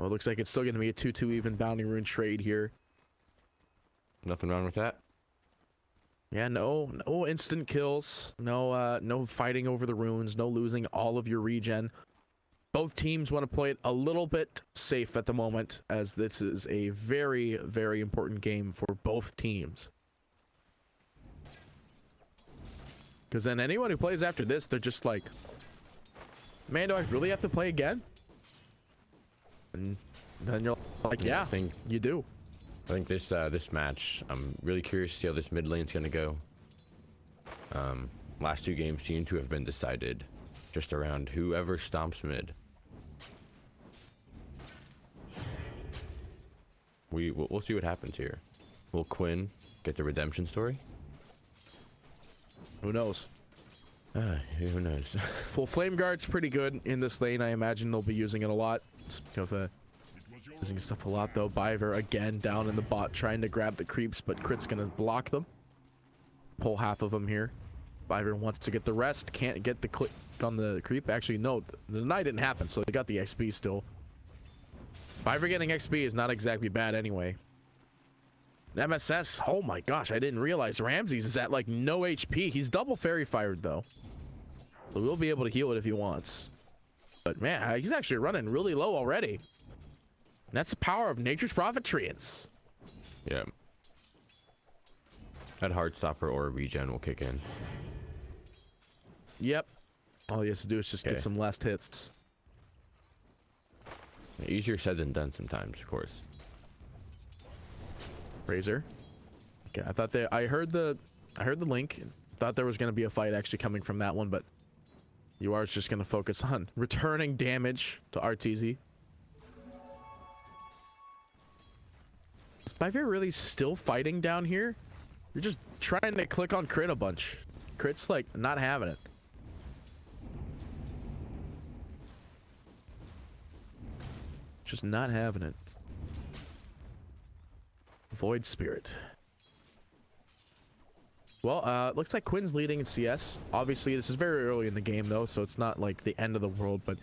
Well, it looks like it's still going to be a 2-2 even bounty rune trade here. Nothing wrong with that. Yeah, no instant kills, no fighting over the runes, no losing all of your regen. Both teams want to play it a little bit safe at the moment, as this is a very, very important game for both teams. Because then anyone who plays after this, they're just like, man, do I really have to play again? And then you're like, yeah, you do. I think this match, I'm really curious to see how this mid lane's gonna go. Last 2 games seem to have been decided just around whoever stomps mid. We'll see what happens here. Will Quinn get the redemption story? Who knows? Who knows? Well, Flame Guard's pretty good in this lane. I imagine they'll be using it a lot. Speaking of using stuff a lot, though. Biver again down in the bot trying to grab the creeps, but Crit's gonna block them. Pull half of them here. Biver wants to get the rest. Can't get the click on the creep. Actually, no. The deny didn't happen, so they got the XP still. Biver getting XP is not exactly bad anyway. MSS, oh my gosh, I didn't realize Ramses is at like no HP. He's double fairy fired though. So we'll be able to heal it if he wants. But man, he's actually running really low already. And that's the power of Nature's Prophet Treants. Yeah. That Heartstopper or regen will kick in. Yep. All he has to do is just get some last hits. Easier said than done sometimes, of course. Razor. Okay, I thought I heard the link. Thought there was going to be a fight actually coming from that one, but you are just going to focus on returning damage to RTZ. Is Biver really still fighting down here? You're just trying to click on crit a bunch. Crit's like not having it. Just not having it. Void Spirit. Well, looks like Quinn's leading in CS. Obviously, this is very early in the game, though, so it's not like the end of the world, but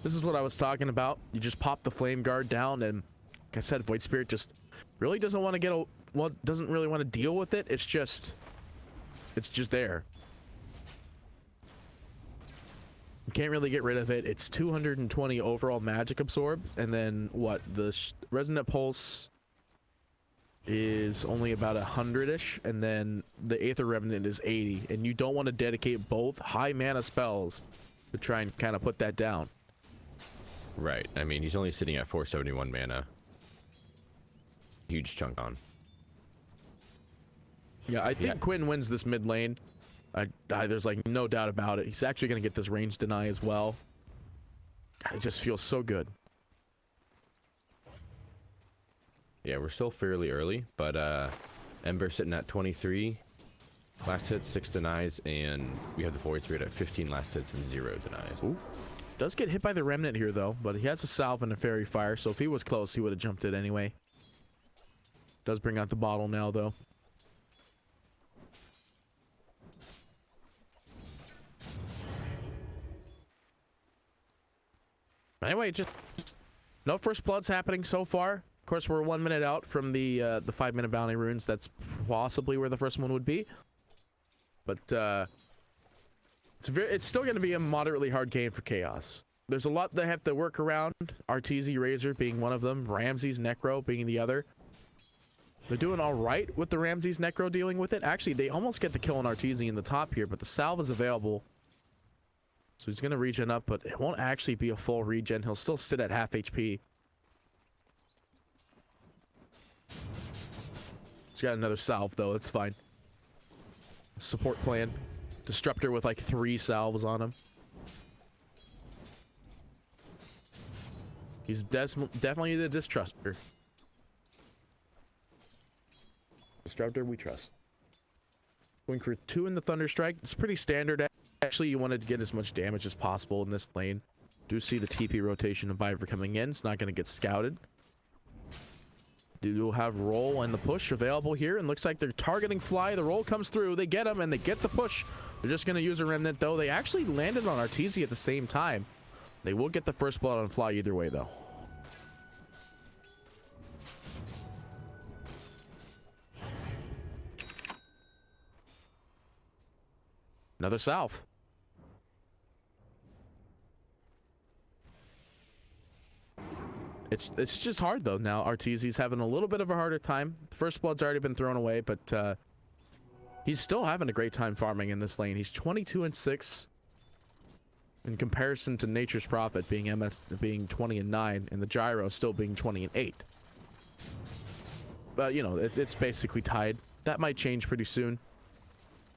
this is what I was talking about. You just pop the Flame Guard down, and like I said, Void Spirit just really doesn't want to get a... Well, doesn't really want to deal with it. It's just there. You can't really get rid of it. It's 220 overall magic absorb, and then what? The Resonant Pulse is only about 100-ish, and then the Aether Remnant is 80, and you don't want to dedicate both high mana spells to try and kind of put that down. Right. I mean, he's only sitting at 471 mana. Huge chunk on. Yeah, I think Quinn wins this mid lane. There's like no doubt about it. He's actually going to get this range deny as well. God, it just feels so good. Yeah, we're still fairly early, but Ember sitting at 23 last hits, 6 denies, and we have the Void Spirit at 15 last hits and 0 denies. Ooh. Does get hit by the Remnant here, though, but he has a Salve and a Fairy Fire, so if he was close, he would have jumped it anyway. Does bring out the bottle now, though. Anyway, just no first bloods happening so far. Of course, we're 1 minute out from the 5-minute bounty runes. That's possibly where the first one would be. But it's still going to be a moderately hard game for Chaos. There's a lot they have to work around. RTZ Razor being one of them. Ramses Necro being the other. They're doing all right with the Ramses Necro dealing with it. Actually, they almost get the kill on RTZ in the top here, but the salve is available. So he's going to regen up, but it won't actually be a full regen. He'll still sit at half HP. He's got another salve, though. It's fine. Support plan. Disruptor with like 3 salves on him. He's definitely the distruster. Disruptor, we trust. Going for 2 in the Thunderstrike. It's pretty standard. Actually, you wanted to get as much damage as possible in this lane. Do see the TP rotation of Biver coming in. It's not going to get scouted. Do have roll and the push available here, and looks like they're targeting Fly. The roll comes through. They get him, and they get the push. They're just going to use a Remnant, though. They actually landed on Arteezy at the same time. They will get the first blood on Fly either way, though. Another south. It's just hard though. Now Arteezy's having a little bit of a harder time. First blood's already been thrown away, but he's still having a great time farming in this lane. He's 22-6 in comparison to Nature's Prophet being 20-9, and the Gyro still being 20-8. But you know, it's basically tied. That might change pretty soon.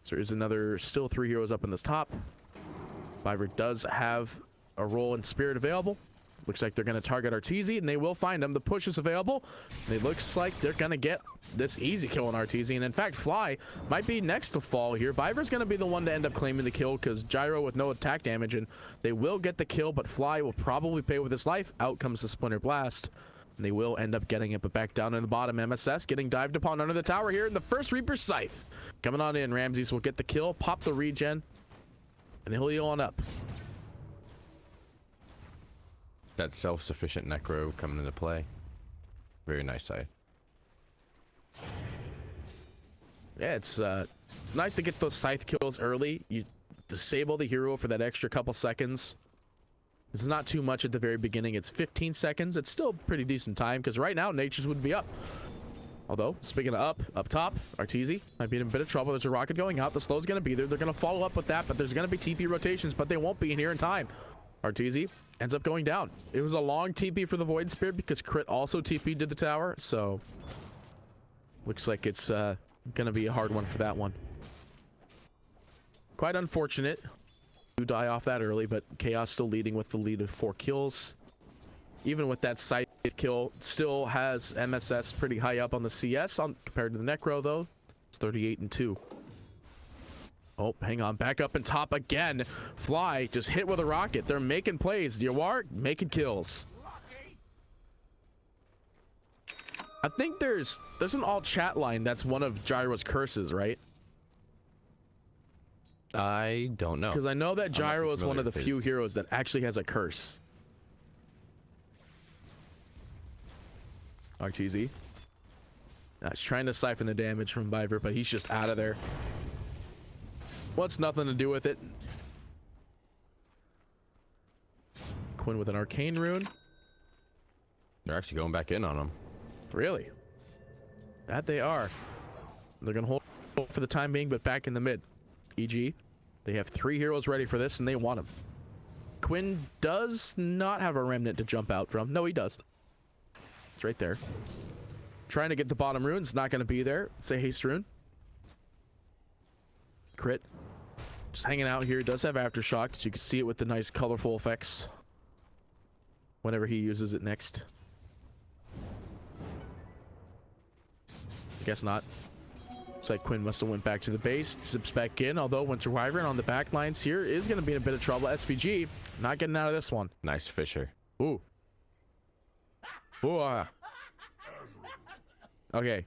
So there's still 3 heroes up in this top. Viver does have a role in Spirit available. Looks like they're going to target Arteezy, and they will find him. The push is available. It looks like they're going to get this easy kill on Arteezy. And in fact, Fly might be next to fall here. Viver's going to be the one to end up claiming the kill because Gyro with no attack damage, and they will get the kill, but Fly will probably pay with his life. Out comes the Splinter Blast, and they will end up getting it, but back down in the bottom. MSS getting dived upon under the tower here in the first Reaper Scythe. Coming on in, Ramses will get the kill, pop the regen, and he'll heal on up. That self-sufficient necro coming into play. Very nice side. Yeah, it's nice to get those scythe kills early. You disable the hero for that extra couple seconds. It's not too much at the very beginning. It's 15 seconds. It's still pretty decent time because right now Nature's would be up. Although, speaking of up top, Arteezy might be in a bit of trouble. There's a rocket going out. The slow's going to be there. They're going to follow up with that, but there's going to be TP rotations, but they won't be in here in time. Arteezy ends up going down. It was a long TP for the Void Spirit because Crit also TP'd to the tower, so looks like it's gonna be a hard one for that one. Quite unfortunate to die off that early, but Chaos still leading with the lead of 4 kills. Even with that side kill, still has MSS pretty high up on the CS compared to the Necro though. It's 38-2. Oh, hang on. Back up and top again. Fly just hit with a rocket. They're making plays. Yawar making kills. I think there's an alt chat line that's one of Gyro's curses, right? I don't know. Because I know that Gyro is one of the few heroes that actually has a curse. Arteezy. He's trying to siphon the damage from Viver, but he's just out of there. Wants nothing to do with it. Quinn with an arcane rune. They're actually going back in on him. Really? That they are. They're gonna hold for the time being, but back in the mid. EG. They have 3 heroes ready for this, and they want him. Quinn does not have a remnant to jump out from. No, he does. It's right there. Trying to get the bottom rune. It's not going to be there. It's a haste rune. Crit. Just hanging out here. Does have aftershock, so you can see it with the nice colorful effects whenever he uses it next. Guess not. Looks like Quinn must have went back to the base, zips back in, although Winter Wyvern on the back lines here is going to be in a bit of trouble. SVG not getting out of this one. Nice Fisher. Ooh. Ooh. Okay.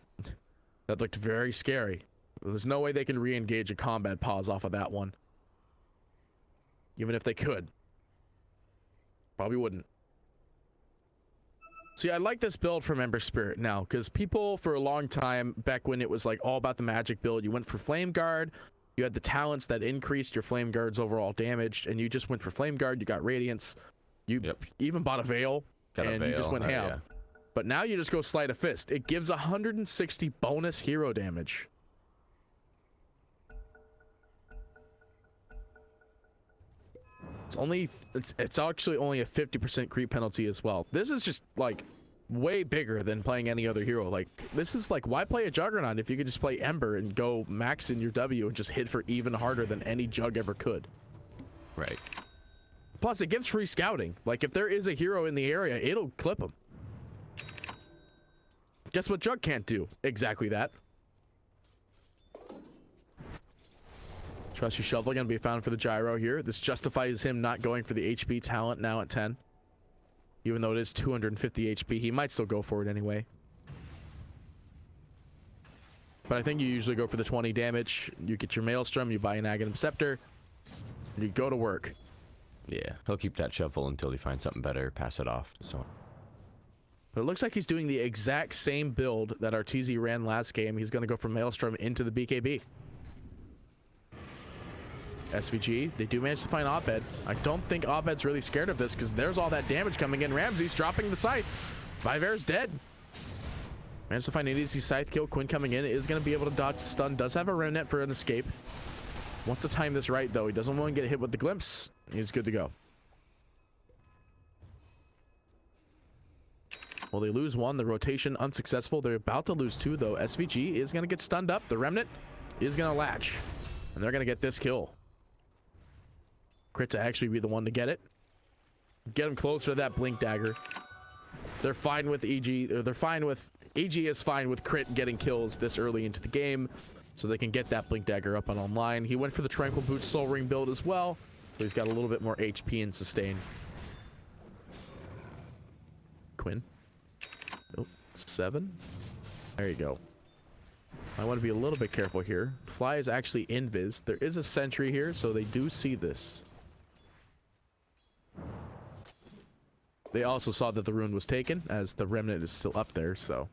That looked very scary. There's no way they can re-engage a combat pause off of that one. Even if they could. Probably wouldn't. See, I like this build from Ember Spirit now, because people for a long time, back when it was like all about the magic build, you went for Flame Guard, you had the talents that increased your Flame Guard's overall damage, and you just went for Flame Guard, you got Radiance, you even bought a Veil, and you just went ham. Yeah. But now you just go Sleight of Fist. It gives 160 bonus hero damage. It's actually only a 50% creep penalty as well. This is just like way bigger than playing any other hero. Like, this is like, why play a Juggernaut if you could just play Ember and go max in your W and just hit for even harder than any Jug ever could. Right. Plus it gives free scouting. Like, if there is a hero in the area, it'll clip him. Guess what Jug can't do? Exactly that. Trusty Shovel going to be found for the Gyro here. This justifies him not going for the HP talent now at 10. Even though it is 250 HP, he might still go for it anyway. But I think you usually go for the 20 damage. You get your Maelstrom, you buy an Aghanim Scepter, and you go to work. Yeah, he'll keep that Shovel until he finds something better, pass it off, so on. But it looks like he's doing the exact same build that Arteezy ran last game. He's going to go from Maelstrom into the BKB. SVG, they do manage to find Abed. I don't think Abed's really scared of this because there's all that damage coming in. Ramsey's dropping the scythe. Viver's dead. Managed to find an easy scythe kill. Quinn coming in is going to be able to dodge the stun. Does have a remnant for an escape. Wants to time this right, though. He doesn't want to get hit with the glimpse. He's good to go. Well, they lose one. The rotation unsuccessful. They're about to lose two, though. SVG is going to get stunned up. The remnant is going to latch. And they're going to get this kill. Crit to actually be the one to get it. Get him closer to that blink dagger. They're fine with EG. They're fine with... EG is fine with Crit getting kills this early into the game. So they can get that blink dagger up and online. He went for the Tranquil Boots Soul Ring build as well. So he's got a little bit more HP and sustain. Quinn. Oh, 7. There you go. I want to be a little bit careful here. Fly is actually invis. There is a sentry here, so they do see this. They also saw that the rune was taken, as the remnant is still up there, so